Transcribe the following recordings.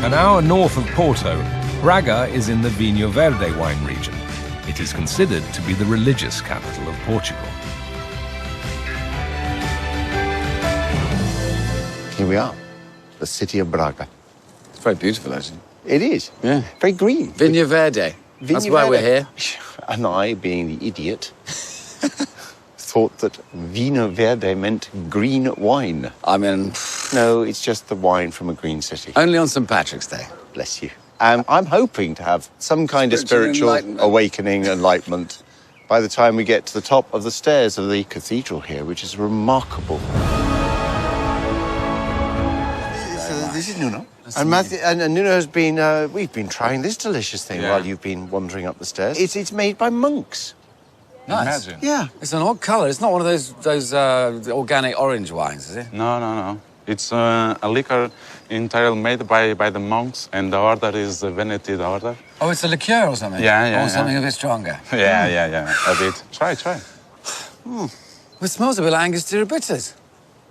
An hour north of Porto, Braga is in the Vinho Verde wine region. It is considered to be the religious capital of Portugal. Here we are, the city of Braga. It's very beautiful, actually. It is. Yeah. Very green. Vinho Verde. That's Vinho why Verde. we're here. And I, being the idiot, thought that Vinho Verde meant green wine. I mean, No, it's just the wine from a green city. only on St. Patrick's Day. Bless you. I'm hoping to have some kind of Spiritual spiritual enlightenment. awakening, enlightenment, by the time we get to the top of the stairs of the cathedral here, which is remarkable. This is Nuno. And Matthew and Nuno has been, we've been trying this delicious thing while you've been wandering up the stairs. It's made by monks. Nice. Imagine. Yeah. It's an odd colour. It's not one of those organic orange wines, is it? No. It's a liquor entirely made by the monks, and the order is the Veneti order. Oh, it's a liqueur or something? Yeah. Or something a bit stronger. Yeah, a bit. Try. It smells a bit like Angostura bitters.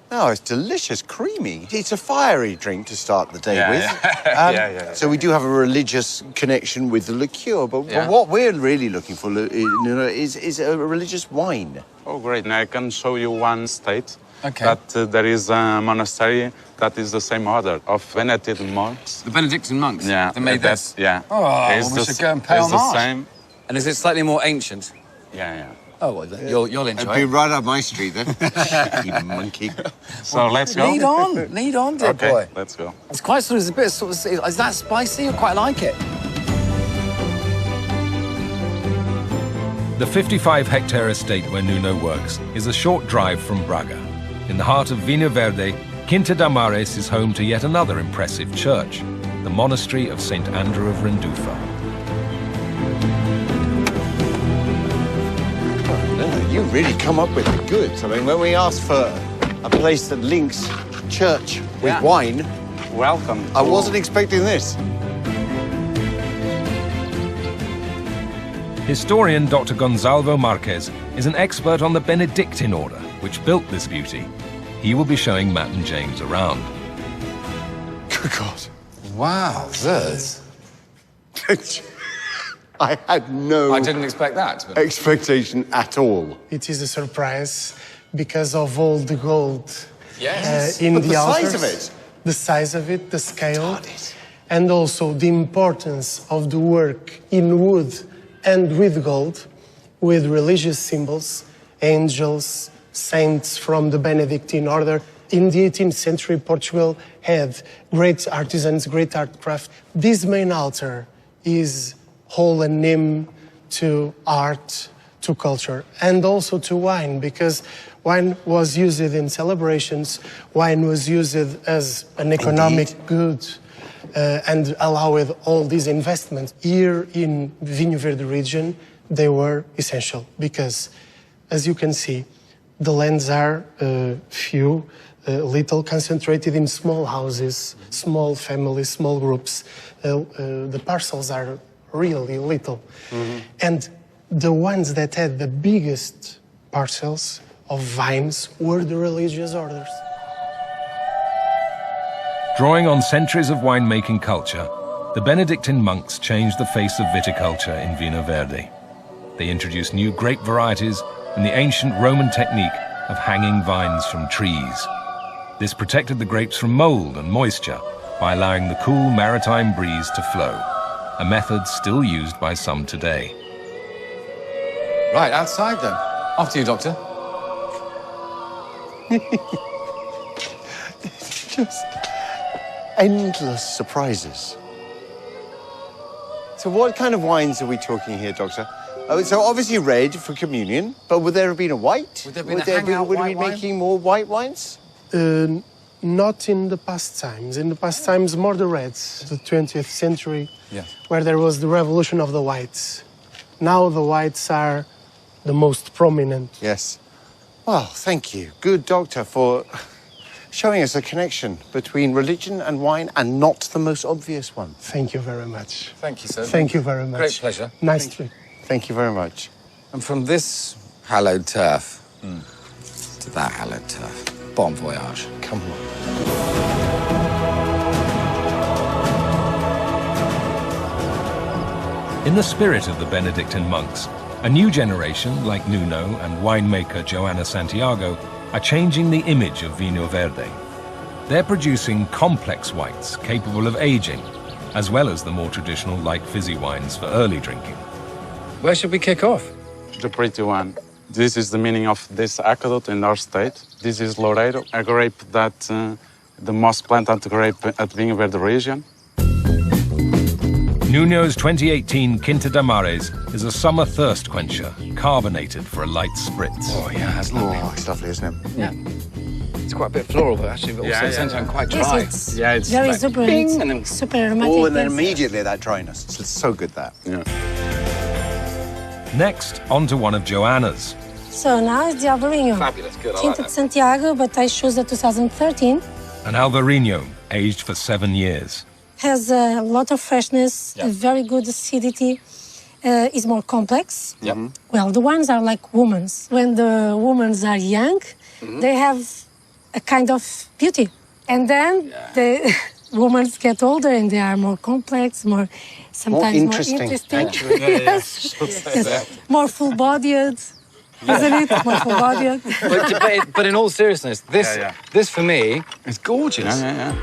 Oh, it's delicious, creamy. It's a fiery drink to start the day Yeah, with. yeah. Yeah. So we do have a religious connection with the liqueur, but what we're really looking for, Nuno, is a religious wine. Oh, great. Now I can show you one state. Okay. That there is a monastery that is the same order of Veneti monks. The Benedictine monks? Yeah. They made that's, this? Yeah. Oh, well, we should go and pay It's the homage. same. And is it slightly more ancient? Yeah. Oh, well, you'll enjoy Be it. right up my street, then. You monkey. So let's go. Lead on, dear Okay, boy. let's go. It's quite sort of, is that spicy? I quite like it. The 55-hectare estate where Nuno works is a short drive from Braga. In the heart of Vinho Verde, Quinta da Mares is home to yet another impressive church, the monastery of St. Andrew of Rendufe. You really come up with the goods. I mean, when we asked for a place that links church with wine, Welcome. I wasn't expecting this. Historian Dr. Gonzalo Marquez is an expert on the Benedictine order, which built this beauty. He will be showing Matt and James around. Good God. Wow, this. I had no I didn't expect that. expectation at all. It is a surprise because of all the gold Yes. in But the the altars. size of it. The size of it, the scale, God, it's- and also the importance of the work in wood and with gold, with religious symbols, angels, saints from the Benedictine order. In the 18th century, Portugal had great artisans, great art craft. This main altar is whole and name to art, to culture, and also to wine, because wine was used in celebrations, wine was used as an economic good, and allowed all these investments. Here in Vinho Verde region, they were essential, because, as you can see, the lands are few, little, concentrated in small houses, small families, small groups. The parcels are really little. And the ones that had the biggest parcels of vines were the religious orders. Drawing on centuries of winemaking culture, the Benedictine monks changed the face of viticulture in Vinho Verde. They introduced new grape varieties and the ancient Roman technique of hanging vines from trees. This protected the grapes from mold and moisture by allowing the cool maritime breeze to flow, a method still used by some today. Right, outside then. After you, Doctor. Just endless surprises. So what kind of wines are we talking here, Doctor? Oh, so obviously red for communion, but would there have been a white? Would there have been a hangout would we white be wine? making more white wines? Not in the past times. In the past times, more the reds, the 20th century, where there was the revolution of the whites. Now the whites are the most prominent. Yes. Well, thank you. Good doctor for showing us a connection between religion and wine, and not the most obvious one. Thank you very much. Thank you, sir. Thank you very much. Great pleasure. Nice to. Thank you very much. And from this hallowed turf to that hallowed turf. Bon voyage. Come on. In the spirit of the Benedictine monks, a new generation, like Nuno and winemaker Joana Santiago, are changing the image of Vinho Verde. They're producing complex whites capable of aging, as well as the more traditional light fizzy wines for early drinking. Where should we kick off? The pretty one. This is the meaning of this aqueduct in our state. This is Loureiro, a grape that the most planted grape at Vinho Verde region. Nuno's 2018 Quinta da Mares is a summer thirst quencher, carbonated for a light spritz. Oh, yeah, that's lovely. Oh, it's lovely, isn't it? Yeah. It's quite a bit floral, but actually also at the same time quite dry. Yes, it's, Yeah, it's very like super, bing, and then- super aromatic. Oh, and then yes. immediately that dryness. It's so good, that. Yeah. Next, on to one of Joana's. So now it's the Alvarinho. Fabulous, good, I like Tinted that. Santiago, but I chose the 2013. An Alvarinho, aged for 7 years. Has a lot of freshness, Yeah. a very good acidity. Is more complex. Yep. Well, the wines are like women's. When the women are young, they have a kind of beauty. And then the women get older and they are more complex, sometimes more interesting. actually. Yes. Yes. More full-bodied, isn't it? More full-bodied. But in all seriousness, this for me is gorgeous. Yeah.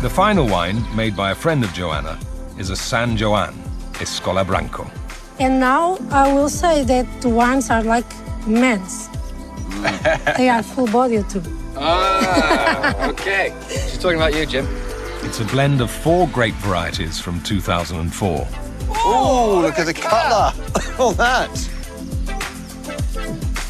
The final wine, made by a friend of Joana, is a San Joan, Escola Branco. And now I will say that the wines are like men's. They are full-bodied too. Ah, okay. She's talking about you, Jim. It's a blend of 4 grape varieties from 2004. Oh, look at the colour. All that.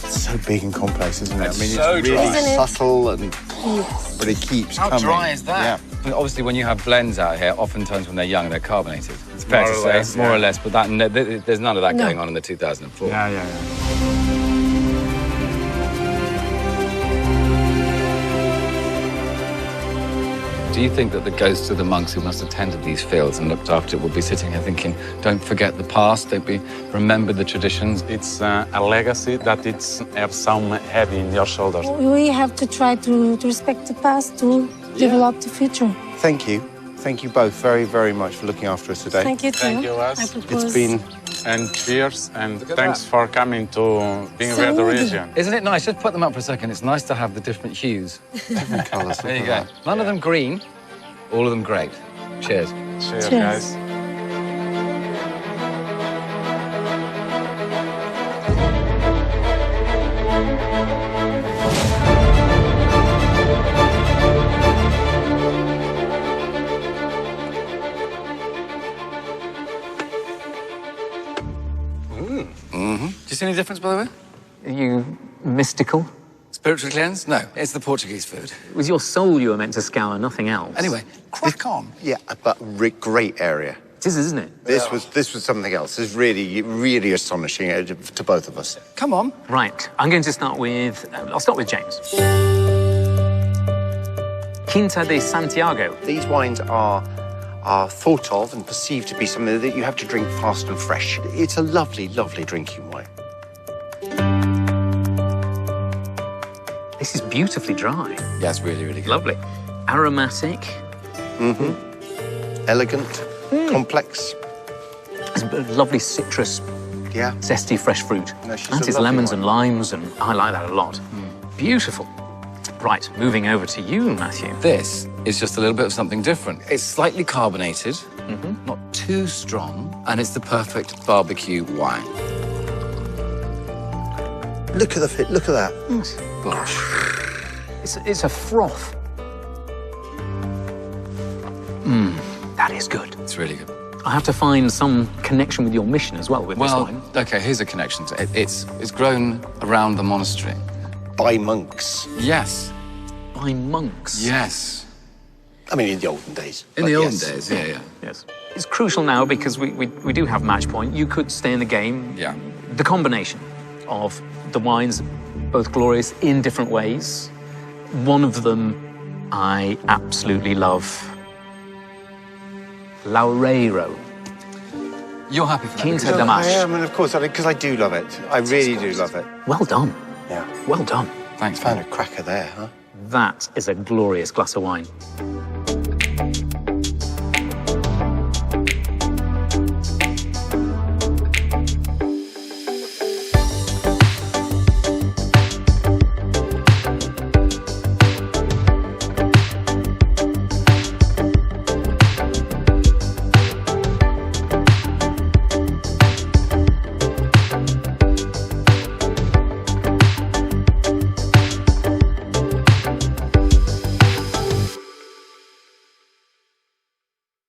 It's so big and complex, isn't it? I mean, so it's dry. really Isn't it? subtle, and Yes. but it keeps How coming. dry is that? Yeah. I mean, obviously, when you have blends out here, oftentimes when they're young, they're carbonated. It's fair More to or say, less, more yeah. or less, but there's none of that No. going on in the 2004. Yeah. Do you think that the ghosts of the monks who must have tended these fields and looked after it will be sitting here thinking, don't forget the past, remember the traditions? It's a legacy that it's have some heavy in your shoulders. We have to try to respect the past to develop the future. Thank you. Thank you both very, very much for looking after us today. Thank you too. Thank you, Wes. I propose- It's been And cheers, and at thanks that. for coming to Vinho Verde Saúde. region. Isn't it nice? Just put them up for a second. It's nice to have the different hues. different colours. There you go. None of them green, all of them great. Cheers. Cheers, Cheers. guys. Do you see any difference, by the way? Are you mystical? Spiritually cleansed? No, it's the Portuguese food. It was your soul you were meant to scour, nothing else. Anyway, crack on. Yeah, but great area. It is, isn't it? This was something else. It's really astonishing to both of us. Come on. Right, I'm going to start with... I'll start with James. Quinta de Santiago. These wines are thought of and perceived to be something that you have to drink fast and fresh. It's a lovely, lovely drinking wine. This is beautifully dry. Yeah, it's really, really good. Lovely. Aromatic. Elegant, complex. There's a bit of lovely citrus, Yeah. zesty fresh fruit. No, she's And a it's lovely lemons wine. and limes, and I like that a lot. Beautiful. Right, moving over to you, Matthew. This is just a little bit of something different. It's slightly carbonated, not too strong, and it's the perfect barbecue wine. Look at that. Gosh. It's a froth. That is good. It's really good. I have to find some connection with your mission as well with this Well, wine. okay, here's a connection. It's grown around the monastery. By monks. Yes. By monks. Yes. I mean, in the olden days. In but the olden yes. days, yeah. Yes. It's crucial now because we do have match point. You could stay in the game. Yeah. The combination of the wines, both glorious in different ways. One of them I absolutely love. Loureiro. You're happy for that? Quinta because- da I Mares. am, and of course, because I do love it. I really do love it. Well done. Yeah. Well done. Thanks, Found man. a cracker there, huh? That is a glorious glass of wine.